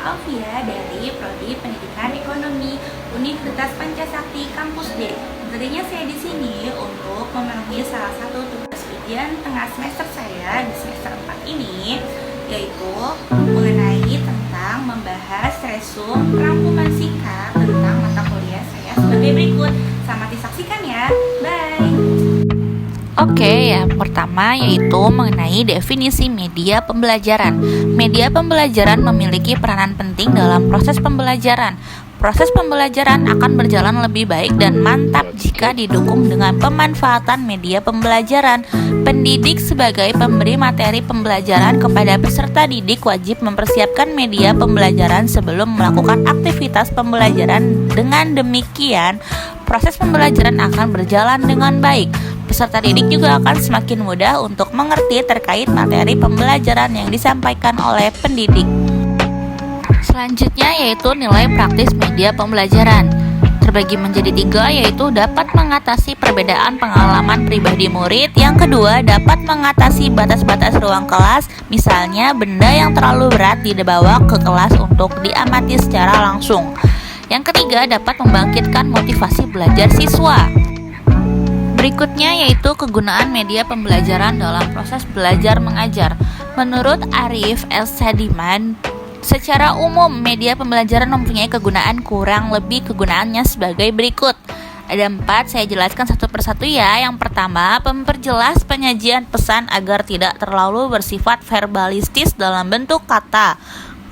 Alfia dari Prodi Pendidikan Ekonomi Universitas Pancasakti Kampus D. Tentunya saya di sini untuk memenuhi salah satu tugas ujian tengah semester saya di semester 4 ini, yaitu mengenai tentang membahas resum rangkuman singkat tentang mata kuliah saya sebagai berikut. Selamat disaksikan ya. Bye. Oke, yang pertama yaitu mengenai definisi media pembelajaran. Media pembelajaran memiliki peranan penting dalam proses pembelajaran. Proses pembelajaran akan berjalan lebih baik dan mantap jika didukung dengan pemanfaatan media pembelajaran. Pendidik sebagai pemberi materi pembelajaran kepada peserta didik wajib mempersiapkan media pembelajaran sebelum melakukan aktivitas pembelajaran. Dengan demikian, proses pembelajaran akan berjalan dengan baik. Peserta didik juga akan semakin mudah untuk mengerti terkait materi pembelajaran yang disampaikan oleh pendidik. Selanjutnya yaitu nilai praktis media pembelajaran. Terbagi menjadi 3, yaitu dapat mengatasi perbedaan pengalaman pribadi murid. Yang kedua, dapat mengatasi batas-batas ruang kelas, misalnya benda yang terlalu berat dibawa ke kelas untuk diamati secara langsung. Yang ketiga, dapat membangkitkan motivasi belajar siswa. Berikutnya yaitu kegunaan media pembelajaran dalam proses belajar mengajar. Menurut Arif El Sadiman, secara umum media pembelajaran mempunyai kegunaan kurang lebih kegunaannya sebagai berikut. Ada 4, saya jelaskan satu persatu ya. Yang pertama, memperjelas penyajian pesan agar tidak terlalu bersifat verbalistis dalam bentuk kata.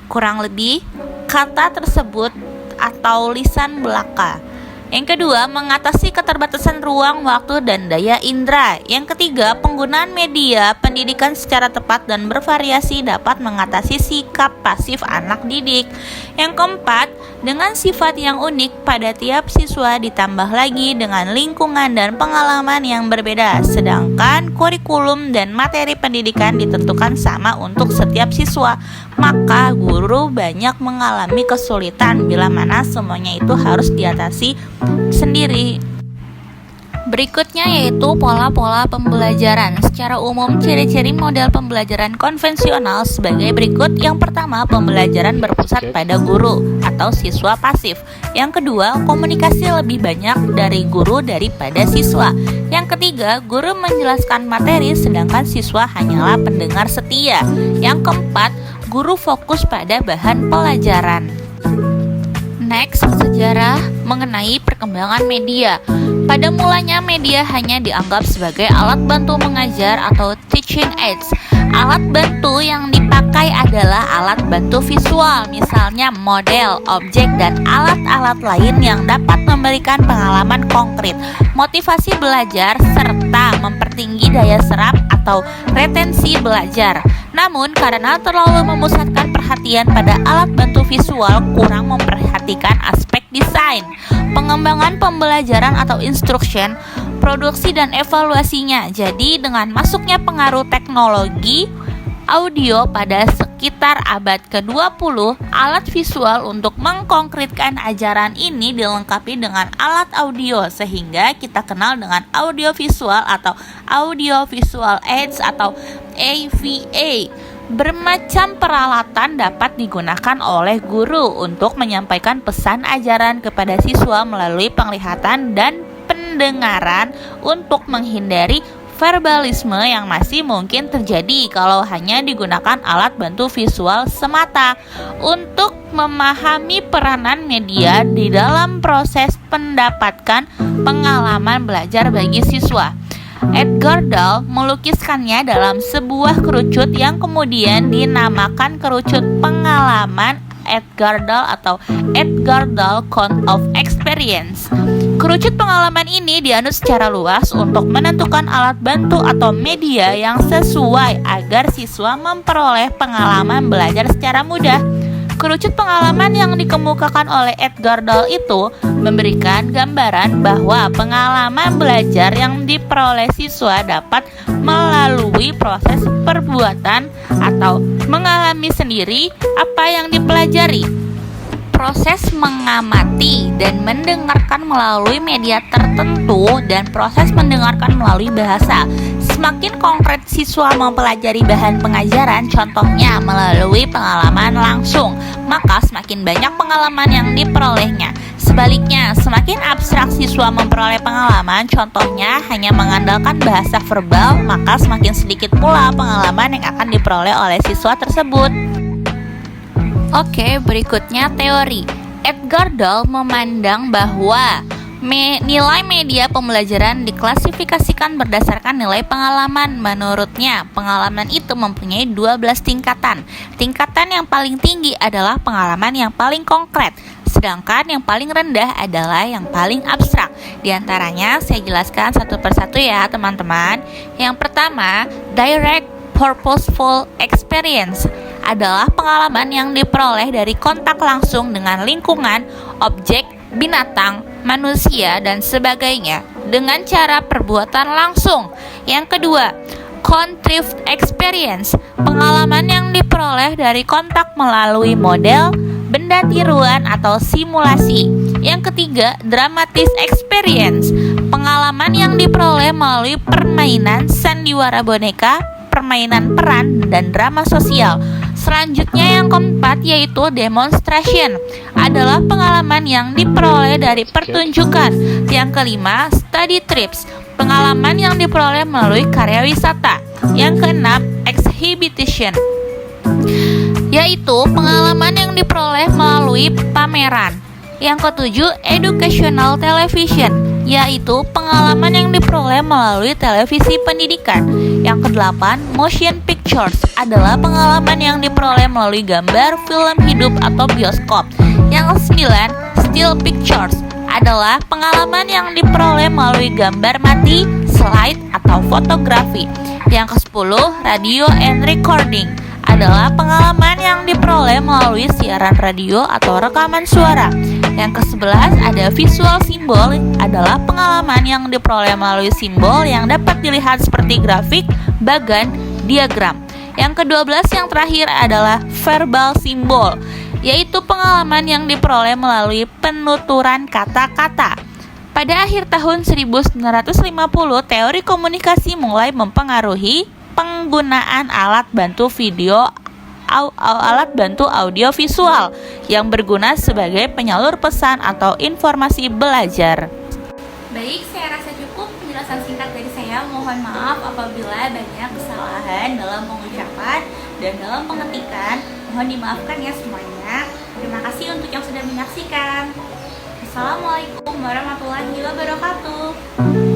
Kurang lebih kata tersebut atau lisan belaka. Yang kedua, mengatasi keterbatasan ruang, waktu, dan daya indera. Yang ketiga, penggunaan media pendidikan secara tepat dan bervariasi dapat mengatasi sikap pasif anak didik. Yang keempat, dengan sifat yang unik pada tiap siswa ditambah lagi dengan lingkungan dan pengalaman yang berbeda. Sedangkan kurikulum dan materi pendidikan ditentukan sama untuk setiap siswa. Maka guru banyak mengalami kesulitan bila mana semuanya itu harus diatasi sendiri. Berikutnya yaitu pola-pola pembelajaran. Secara umum, ciri-ciri model pembelajaran konvensional sebagai berikut. Yang pertama, pembelajaran berpusat pada guru atau siswa pasif. Yang kedua, komunikasi lebih banyak dari guru daripada siswa. Yang ketiga, guru menjelaskan materi sedangkan siswa hanyalah pendengar setia. Yang keempat, guru fokus pada bahan pelajaran. Next, sejarah mengenai perkembangan media. Pada mulanya media hanya dianggap sebagai alat bantu mengajar atau teaching aids. Alat bantu yang dipakai adalah alat bantu visual, misalnya model, objek, dan alat-alat lain yang dapat memberikan pengalaman konkret, motivasi belajar, serta mempertinggi daya serap atau retensi belajar. Namun, karena terlalu memusatkan perhatian pada alat bantu visual, kurang memperhatikan aspek desain, pengembangan pembelajaran atau instruction, produksi dan evaluasinya. Jadi, dengan masuknya pengaruh teknologi audio pada sekitar abad ke-20, alat visual untuk mengkonkretkan ajaran ini dilengkapi dengan alat audio, sehingga kita kenal dengan audiovisual atau audiovisual aids atau AVA. Bermacam peralatan dapat digunakan oleh guru untuk menyampaikan pesan ajaran kepada siswa melalui penglihatan dan pendengaran untuk menghindari verbalisme yang masih mungkin terjadi kalau hanya digunakan alat bantu visual semata. Untuk memahami peranan media di dalam proses mendapatkan pengalaman belajar bagi siswa, Edgar Dahl melukiskannya dalam sebuah kerucut yang kemudian dinamakan kerucut pengalaman Edgar Dahl atau Edgar Dahl Count of Experience. Kerucut pengalaman ini dianut secara luas untuk menentukan alat bantu atau media yang sesuai agar siswa memperoleh pengalaman belajar secara mudah. Kerucut pengalaman yang dikemukakan oleh Edgar Dahl itu memberikan gambaran bahwa pengalaman belajar yang diperoleh siswa dapat melalui proses perbuatan atau mengalami sendiri apa yang dipelajari. Proses mengamati dan mendengarkan melalui media tertentu dan proses mendengarkan melalui bahasa. Semakin konkret siswa mempelajari bahan pengajaran, contohnya melalui pengalaman langsung, maka semakin banyak pengalaman yang diperolehnya. Sebaliknya, semakin abstrak siswa memperoleh pengalaman, contohnya hanya mengandalkan bahasa verbal, maka semakin sedikit pula pengalaman yang akan diperoleh oleh siswa tersebut. Oke, berikutnya teori. Edgar Dahl memandang bahwa nilai media pembelajaran diklasifikasikan berdasarkan nilai pengalaman. Menurutnya, pengalaman itu mempunyai 12 tingkatan. Tingkatan yang paling tinggi adalah pengalaman yang paling konkret, sedangkan yang paling rendah adalah yang paling abstrak. Di antaranya saya jelaskan satu persatu ya teman-teman. Yang pertama, direct purposeful experience adalah pengalaman yang diperoleh dari kontak langsung dengan lingkungan, objek, binatang, manusia, dan sebagainya dengan cara perbuatan langsung. Yang kedua, contrived experience, pengalaman yang diperoleh dari kontak melalui model, benda tiruan atau simulasi. Yang ketiga, dramatic experience, pengalaman yang diperoleh melalui permainan sandiwara boneka, permainan peran, dan drama sosial. Selanjutnya yang keempat yaitu demonstration, adalah pengalaman yang diperoleh dari pertunjukan. Yang kelima, study trips, pengalaman yang diperoleh melalui karya wisata. Yang keenam, exhibition, yaitu pengalaman yang diperoleh melalui pameran. Yang ketujuh, educational television, yaitu pengalaman yang diperoleh melalui televisi pendidikan. Yang kedelapan, motion pictures, adalah pengalaman yang diperoleh melalui gambar, film hidup, atau bioskop. Yang kesembilan, still pictures, adalah pengalaman yang diperoleh melalui gambar mati, slide, atau fotografi. Yang kesepuluh, radio and recording, adalah pengalaman yang diperoleh melalui siaran radio atau rekaman suara. Yang ke-11 ada visual simbol, adalah pengalaman yang diperoleh melalui simbol yang dapat dilihat seperti grafik, bagan, diagram. Yang ke-12 yang terakhir adalah verbal simbol, yaitu pengalaman yang diperoleh melalui penuturan kata-kata. Pada akhir tahun 1950, teori komunikasi mulai mempengaruhi penggunaan alat bantu audio visual yang berguna sebagai penyalur pesan atau informasi belajar. Baik, saya rasa cukup penjelasan singkat dari saya. Mohon maaf apabila banyak kesalahan dalam pengucapan dan dalam pengetikan. Mohon dimaafkan ya semuanya. Terima kasih untuk yang sudah menyaksikan. Assalamualaikum warahmatullahi wabarakatuh.